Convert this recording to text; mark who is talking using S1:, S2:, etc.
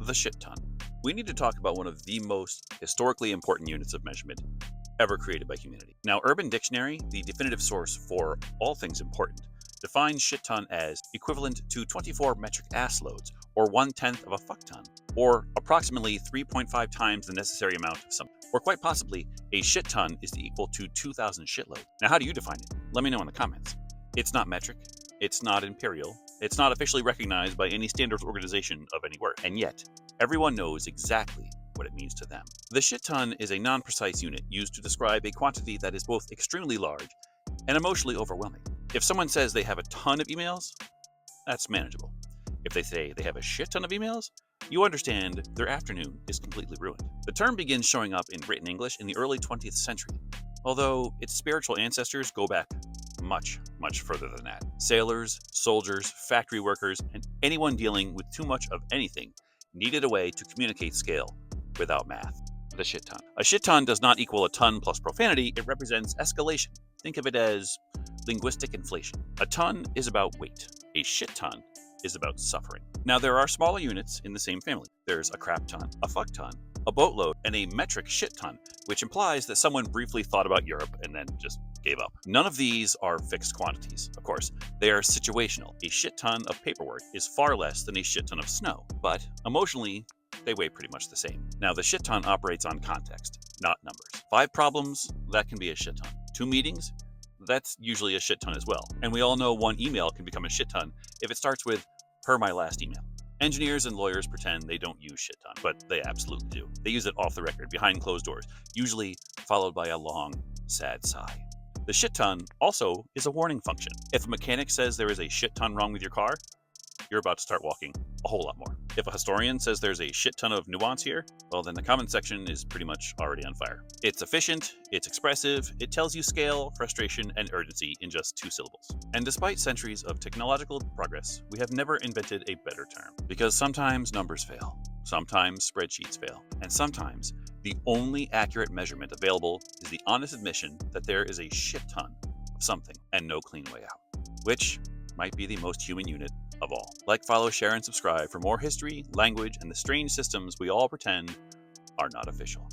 S1: The shit ton. We need to talk about one of the most historically important units of measurement ever created by humanity. Now, Urban Dictionary, the definitive source for all things important, defines shit ton as equivalent to 24 metric ass loads, or 1/10 of a fuck ton, or approximately 3.5 times the necessary amount of something. Or quite possibly, a shit ton is equal to 2,000 shitload. Now, how do you define it? Let me know in the comments. It's not metric, it's not imperial, it's not officially recognized by any standards organization of any work, and yet, everyone knows exactly what it means to them. The shit ton is a non-precise unit used to describe a quantity that is both extremely large and emotionally overwhelming. If someone says they have a ton of emails, that's manageable. If they say they have a shit ton of emails, you understand their afternoon is completely ruined. The term begins showing up in written English in the early 20th century, although its spiritual ancestors go back much, much further than that. Sailors, soldiers, factory workers, and anyone dealing with too much of anything needed a way to communicate scale without math. The shit ton. A shit ton does not equal a ton plus profanity, it represents escalation. Think of it as linguistic inflation. A ton is about weight. A shit ton is about suffering. Now, there are smaller units in the same family. There's a crap ton, a fuck ton, a boatload, and a metric shit ton, which implies that someone briefly thought about Europe and then just gave up. None of these are fixed quantities, of course. They are situational. A shit ton of paperwork is far less than a shit ton of snow, but emotionally, they weigh pretty much the same. Now, the shit ton operates on context, not numbers. 5 problems, that can be a shit ton. 2 meetings, that's usually a shit ton as well. And we all know 1 email can become a shit ton if it starts with, per my last email. Engineers and lawyers pretend they don't use shit ton, but they absolutely do. They use it off the record, behind closed doors, usually followed by a long, sad sigh. The shit ton also is a warning function. If a mechanic says there is a shit ton wrong with your car, you're about to start walking a whole lot more. If a historian says there's a shit ton of nuance here, well, then the comment section is pretty much already on fire. It's efficient, it's expressive, it tells you scale, frustration, and urgency in just 2 syllables. And despite centuries of technological progress, we have never invented a better term. Because sometimes numbers fail, sometimes spreadsheets fail, and sometimes the only accurate measurement available is the honest admission that there is a shit ton of something and no clean way out, which might be the most human unit of all. Like, follow, share, and subscribe for more history, language, and the strange systems we all pretend are not official.